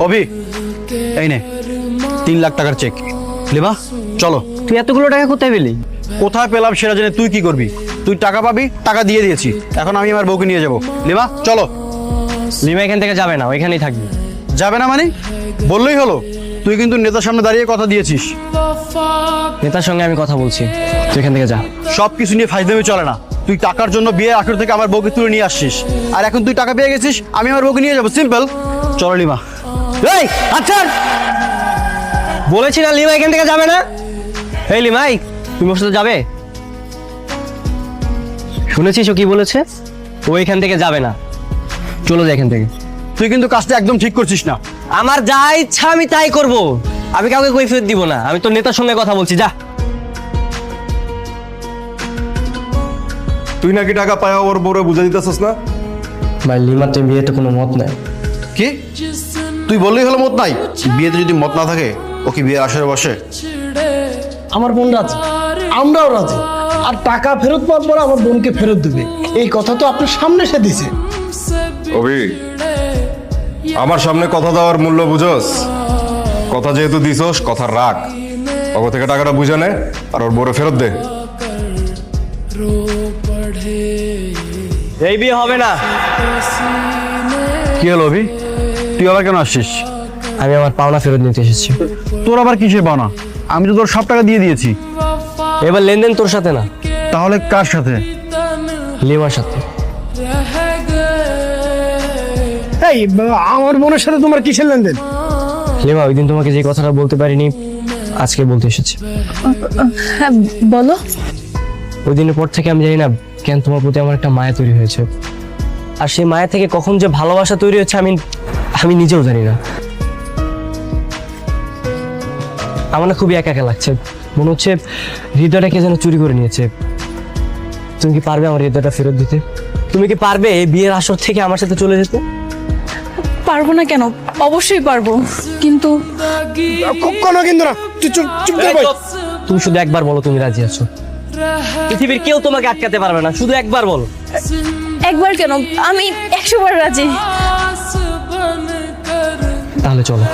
অভি, এই নে 3 লাখ টাকার চেক। লিমা চলো। তুই এতগুলো টাকা কোথায় পেলি? কোথায় পেলাম সেটা জেনে তুই কি করবি? তুই টাকা পাবি, টাকা দিয়ে দিয়েছি, এখন আমি আমার বউকে নিয়ে যাব। লিমা চলো। লিমা এখান থেকে যাবে না, ওইখানেই থাকবি। যাবে না মানে? বললেই হলো। তুই কিন্তু নেতার সামনে দাঁড়িয়ে কথা দিয়েছিস। নেতার সঙ্গে আমি কথা বলছি, তুই এখান থেকে যা। সব কিছু নিয়ে ফাইজলামি চলে না। তুই টাকার জন্য বিয়ে আখড় থেকে আমার বউকে তুলে নিয়ে আসছিস, আর এখন তুই টাকা পেয়ে গেছিস, আমি আমার বউকে নিয়ে যাবো। সিম্পল। চলো লিমা। এই আচ্ছা, বলেছি না লিমা এখান থেকে যাবে না। এই লিমাই, তুমি ওর সাথে যাবে? শুনেছিস ও কি বলেছে? ও এখান থেকে যাবে না, চলো যা এখান থেকে। তুই কিন্তু কাজটা একদম ঠিক করছিস না। আমার যা ইচ্ছা আমি তাই করব, আমি কাউকে কৈফিয়ত দিব না। আমি তো নেতার সঙ্গে কথা বলছি, যা। তুই নাকি টাকা পায় ওর বউরে বুঝে দিতেছিস না? ভাই লিমার তো বিয়েতে কোনো মত নাই। কি? তুই বললেই হলো মত নাই? বিয়েতে যদি মত না থাকে ও কি বিয়ের আসরে বসে? আমার বোন রাজি, আমরাও রাজি। আর টাকা ফেরত পাওয়ার পর আমার বোনকে ফেরত দেবে, এই কথা তো আপনার সামনে সে দিছে। অভি, আমার সামনে কথা দেওয়ার মূল্য বুঝোস? কথা যেহেতু দিছস, কথা রাখ। ওর থেকে টাকাটা বুঝে নে আর ওর বউরে ফেরত দে। এই বিয়ে হবে না। কি হলো অভি, তুই আবার কেন আসছিস? আমি আমার পাওনা ফেরত নিতে এসেছি। তোর আবার কিসের পাওনা? আমি তো তোর সব টাকা দিয়ে দিয়েছি। এবার লেনদেন তোর সাথে না, তাহলে কার সাথে? লিমার সাথে। এই আমার বোনের সাথে তোমার কিসের লেনদেন? লিমা, ওই দিন তোমাকে যে কথাটা বলতে পারিনি, আজকে বলতে এসেছি। হ্যাঁ বলো। ওই দিনের পর থেকে আমি জানি না কেন তোমার প্রতি আমার একটা মায়া তৈরি হয়েছে, আর সেই মায়া থেকে কখন যে ভালোবাসা তৈরি হচ্ছে আমি নিজেও জানি না। আমার না খুবই একা একা লাগছে, মনে হচ্ছে হৃদয়টাকে যেন চুরি করে নিয়েছে। তুমি কি পারবে আমার হৃদয়টা ফেরত দিতে? তুমি কি পারবে এই বিয়ের আসর থেকে আমার সাথে চলে যেতে? পারবো না কেন, অবশ্যই পারবো, কিন্তু কোনো কিন্তু না, তুই চুপ চুপ করে বল। তুমি শুধু একবার বলো তুমি রাজি আছো। পৃথিবীর কেউ তোমাকে আটকাতে পারবে না, শুধু একবার বলো। একবার কেন, আমি 100 বার রাজি। তাহলে চলো।